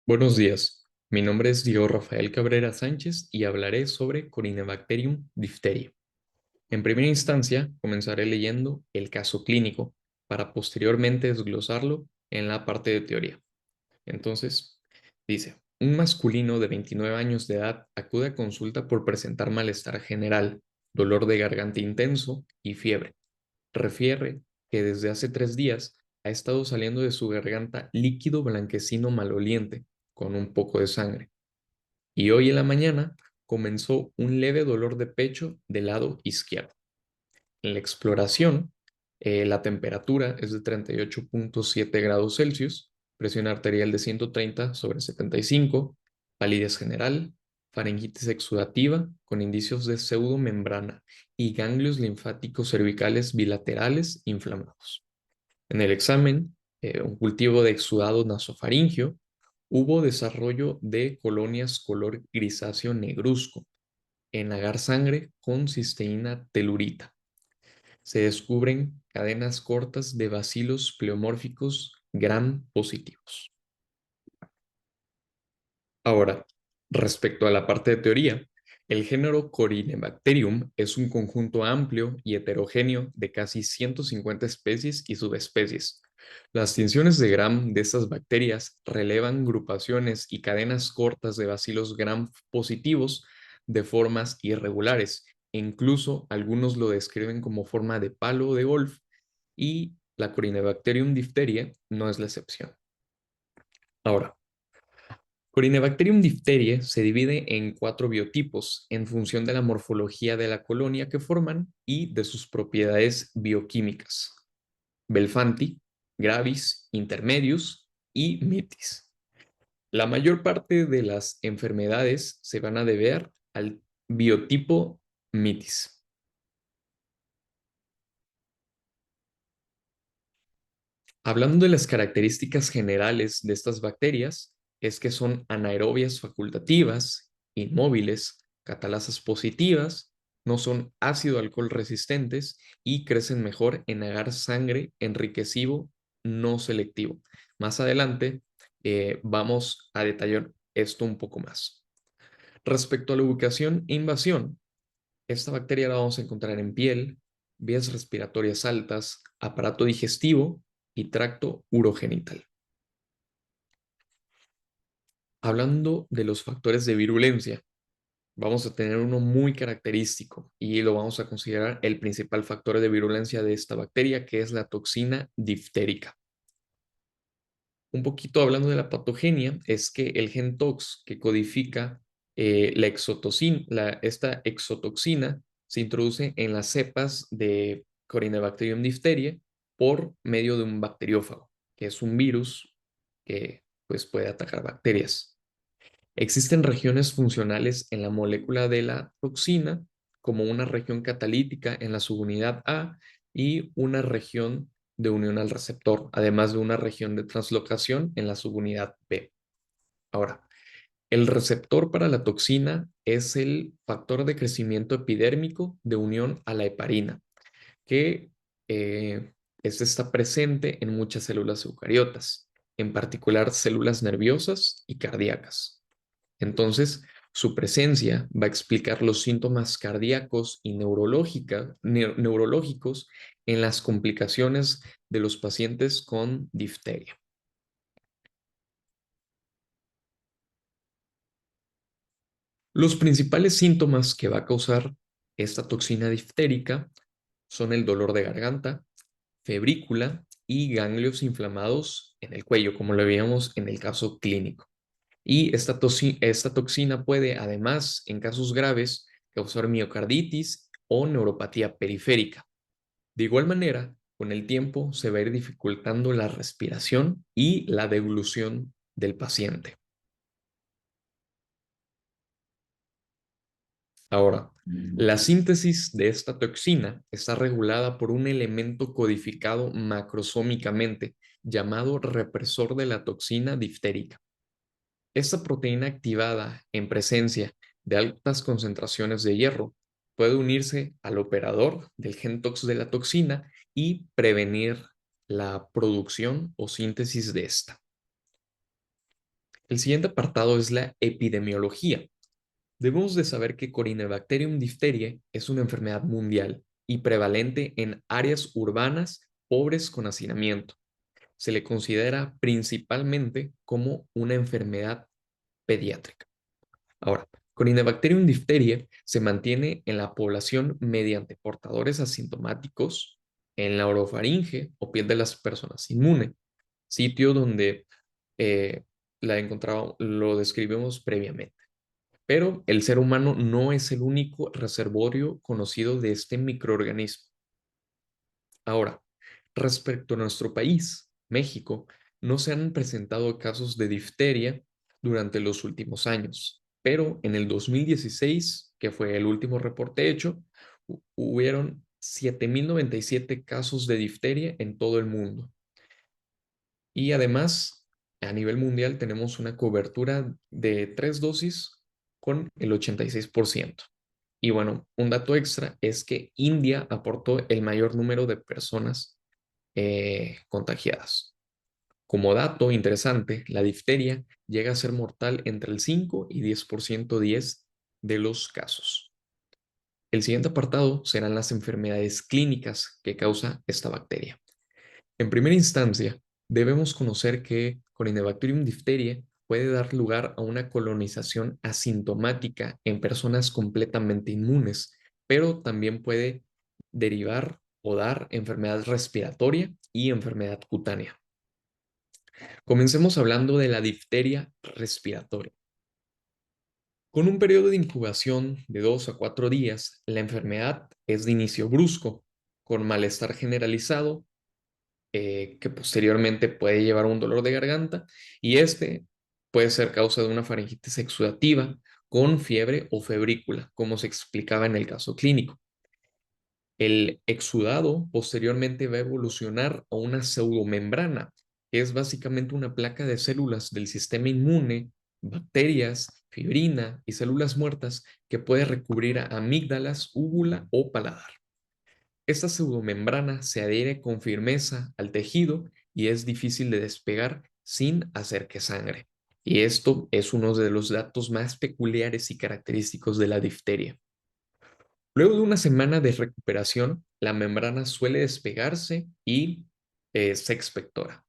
Buenos días, mi nombre es Diego Rafael Cabrera Sánchez y hablaré sobre Corynebacterium diphtheria. En primera instancia, comenzaré leyendo el caso clínico para posteriormente desglosarlo en la parte de teoría. Entonces, dice, un masculino de 29 años de edad acude a consulta por presentar malestar general, dolor de garganta intenso y fiebre. Refiere que desde hace 3 días ha estado saliendo de su garganta líquido blanquecino maloliente con un poco de sangre. Y hoy en la mañana comenzó un leve dolor de pecho del lado izquierdo. En la exploración, la temperatura es de 38,7 grados Celsius, presión arterial de 130/75, palidez general, faringitis exudativa con indicios de pseudomembrana y ganglios linfáticos cervicales bilaterales inflamados. En el examen, un cultivo de exudado nasofaringio, hubo desarrollo de colonias color grisáceo negruzco en agar sangre con cisteína telurita. Se descubren cadenas cortas de bacilos pleomórficos gram positivos. Ahora, respecto a la parte de teoría, el género Corynebacterium es un conjunto amplio y heterogéneo de casi 150 especies y subespecies. Las tinciones de Gram de estas bacterias relevan agrupaciones y cadenas cortas de bacilos Gram positivos de formas irregulares, e incluso algunos lo describen como forma de palo de golf, y la Corynebacterium diphtheria no es la excepción. Ahora, Corynebacterium diphtheriae se divide en 4 biotipos en función de la morfología de la colonia que forman y de sus propiedades bioquímicas: Belfanti, Gravis, Intermedius y Mitis. La mayor parte de las enfermedades se van a deber al biotipo Mitis. Hablando de las características generales de estas bacterias, es que son anaerobias facultativas, inmóviles, catalasas positivas, no son ácido alcohol resistentes y crecen mejor en agar sangre enriquecido no selectivo. Más adelante vamos a detallar esto un poco más. Respecto a la ubicación e invasión, esta bacteria la vamos a encontrar en piel, vías respiratorias altas, aparato digestivo y tracto urogenital. Hablando de los factores de virulencia, vamos a tener uno muy característico y lo vamos a considerar el principal factor de virulencia de esta bacteria, que es la toxina diftérica. Un poquito hablando de la patogenia, es que el gen TOX que codifica esta exotoxina se introduce en las cepas de Corynebacterium diphtheriae por medio de un bacteriófago, que es un virus que pues, puede atacar bacterias. Existen regiones funcionales en la molécula de la toxina, como una región catalítica en la subunidad A y una región de unión al receptor, además de una región de translocación en la subunidad B. Ahora, el receptor para la toxina es el factor de crecimiento epidérmico de unión a la heparina, que este está presente en muchas células eucariotas, en particular células nerviosas y cardíacas. Entonces, su presencia va a explicar los síntomas cardíacos y neurológicos en las complicaciones de los pacientes con difteria. Los principales síntomas que va a causar esta toxina diftérica son el dolor de garganta, febrícula y ganglios inflamados en el cuello, como lo veíamos en el caso clínico. Y esta toxina puede, además, en casos graves, causar miocarditis o neuropatía periférica. De igual manera, con el tiempo se va a ir dificultando la respiración y la deglución del paciente. Ahora, la síntesis de esta toxina está regulada por un elemento codificado macrosómicamente llamado represor de la toxina diftérica. Esta proteína activada en presencia de altas concentraciones de hierro puede unirse al operador del gen tox de la toxina y prevenir la producción o síntesis de esta. El siguiente apartado es la epidemiología. Debemos de saber que Corynebacterium diphtheriae es una enfermedad mundial y prevalente en áreas urbanas pobres con hacinamiento. Se le considera principalmente como una enfermedad pediátrica. Ahora, Corynebacterium diphtheriae se mantiene en la población mediante portadores asintomáticos en la orofaringe o piel de las personas inmunes, sitio donde eh, la encontramos, lo describimos previamente. Pero el ser humano no es el único reservorio conocido de este microorganismo. Ahora, respecto a nuestro país, México, no se han presentado casos de difteria durante los últimos años, pero en el 2016, que fue el último reporte hecho, hubieron 7.097 casos de difteria en todo el mundo. Y además, a nivel mundial tenemos una cobertura de 3 dosis con el 86%. Y bueno, un dato extra es que India aportó el mayor número de personas contagiadas. Como dato interesante, la difteria llega a ser mortal entre el 5 y 10% de los casos. El siguiente apartado serán las enfermedades clínicas que causa esta bacteria. En primera instancia, debemos conocer que Corynebacterium diphtheriae puede dar lugar a una colonización asintomática en personas completamente inmunes, pero también puede derivar o dar enfermedad respiratoria y enfermedad cutánea. Comencemos hablando de la difteria respiratoria. Con un periodo de incubación de 2 a 4 días, la enfermedad es de inicio brusco, con malestar generalizado que posteriormente puede llevar a un dolor de garganta y este puede ser causa de una faringitis exudativa con fiebre o febrícula, como se explicaba en el caso clínico. El exudado posteriormente va a evolucionar a una pseudomembrana, que es básicamente una placa de células del sistema inmune, bacterias, fibrina y células muertas que puede recubrir a amígdalas, úvula o paladar. Esta pseudomembrana se adhiere con firmeza al tejido y es difícil de despegar sin hacer que sangre. Y esto es uno de los datos más peculiares y característicos de la difteria. Luego de una semana de recuperación, la membrana suele despegarse y se expectora.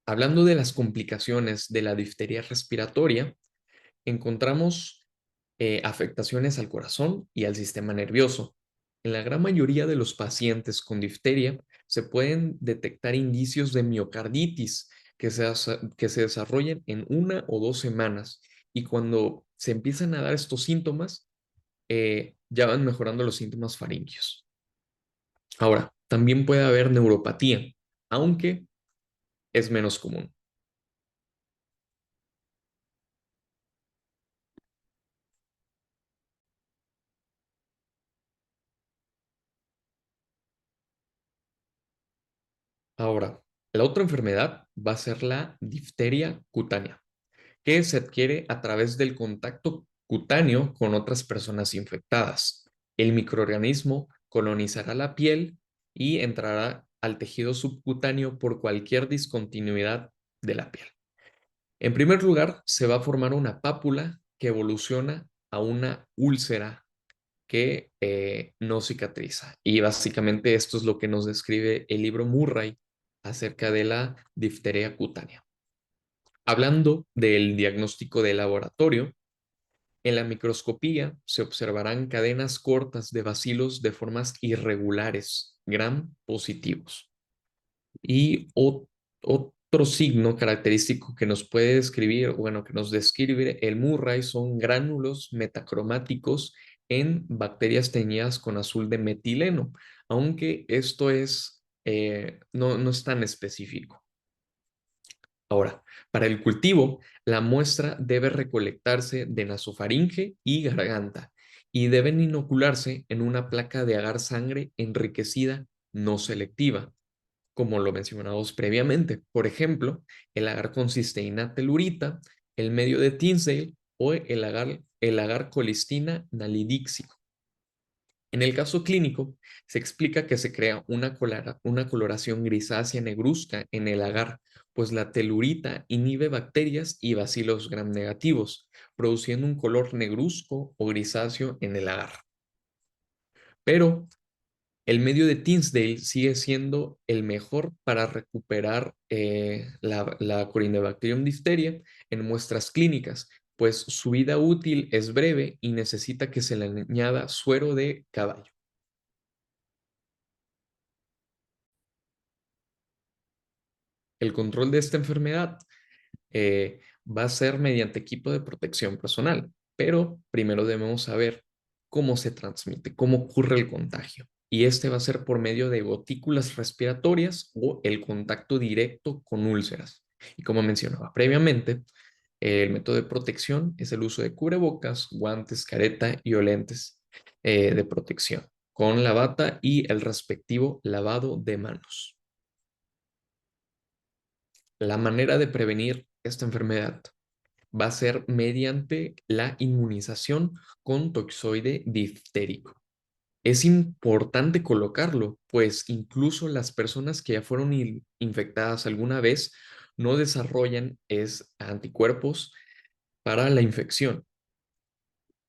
Hablando de las complicaciones de la difteria respiratoria, encontramos afectaciones al corazón y al sistema nervioso. En la gran mayoría de los pacientes con difteria se pueden detectar indicios de miocarditis que se desarrollan en 1 o 2 semanas y cuando se empiezan a dar estos síntomas, ya van mejorando los síntomas faringios. Ahora, también puede haber neuropatía, aunque es menos común. Ahora, la otra enfermedad va a ser la difteria cutánea, que se adquiere a través del contacto cutáneo con otras personas infectadas. El microorganismo colonizará la piel y entrará al tejido subcutáneo por cualquier discontinuidad de la piel. En primer lugar, se va a formar una pápula que evoluciona a una úlcera que no cicatriza. Y básicamente esto es lo que nos describe el libro Murray acerca de la difteria cutánea. Hablando del diagnóstico de laboratorio, en la microscopía se observarán cadenas cortas de bacilos de formas irregulares, gram positivos. Y otro signo característico que nos puede describir, bueno, que nos describe el Murray son gránulos metacromáticos en bacterias teñidas con azul de metileno, aunque esto no es tan específico. Ahora, para el cultivo, la muestra debe recolectarse de nasofaringe y garganta y deben inocularse en una placa de agar sangre enriquecida no selectiva, como lo mencionamos previamente. Por ejemplo, el agar con cisteína telurita, el medio de Tinsdale o el agar colistina nalidíxico. En el caso clínico, se explica que se crea una coloración grisácea negruzca en el agar, pues la telurita inhibe bacterias y bacilos gram negativos, produciendo un color negruzco o grisáceo en el agar. Pero el medio de Tinsdale sigue siendo el mejor para recuperar la Corynebacterium difteria en muestras clínicas, pues su vida útil es breve y necesita que se le añada suero de caballo. El control de esta enfermedad va a ser mediante equipo de protección personal, pero primero debemos saber cómo se transmite, cómo ocurre el contagio. Y este va a ser por medio de gotículas respiratorias o el contacto directo con úlceras. Y como mencionaba previamente, el método de protección es el uso de cubrebocas, guantes, careta y o lentes de protección, con la bata y el respectivo lavado de manos. La manera de prevenir esta enfermedad va a ser mediante la inmunización con toxoide difterico. Es importante colocarlo, pues incluso las personas que ya fueron infectadas alguna vez no desarrollan anticuerpos para la infección.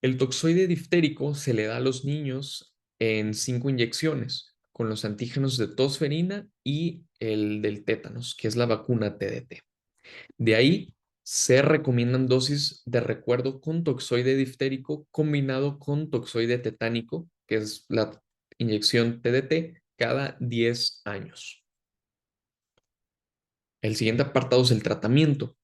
El toxoide diftérico se le da a los niños en 5 inyecciones con los antígenos de tosferina y el del tétanos, que es la vacuna TDT. De ahí se recomiendan dosis de recuerdo con toxoide diftérico combinado con toxoide tetánico, que es la inyección TDT, cada 10 años. El siguiente apartado es el tratamiento.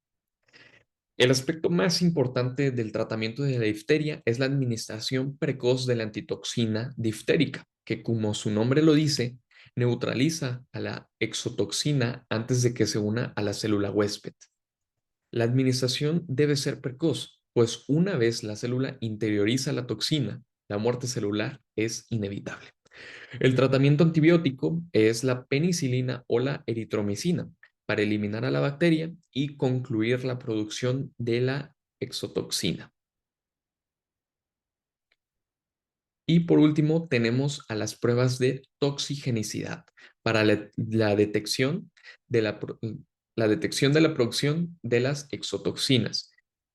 El aspecto más importante del tratamiento de la difteria es la administración precoz de la antitoxina diftérica, que como su nombre lo dice, neutraliza a la exotoxina antes de que se una a la célula huésped. La administración debe ser precoz, pues una vez la célula interioriza la toxina, la muerte celular es inevitable. El tratamiento antibiótico es la penicilina o la eritromicina para eliminar a la bacteria y concluir la producción de la exotoxina. Y por último, tenemos a las pruebas de toxigenicidad para la detección la detección de la producción de las exotoxinas,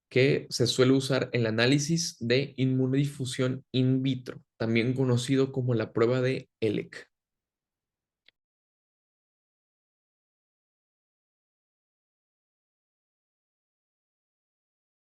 que se suele usar en el análisis de inmunodifusión in vitro, también conocido como la prueba de ELEC.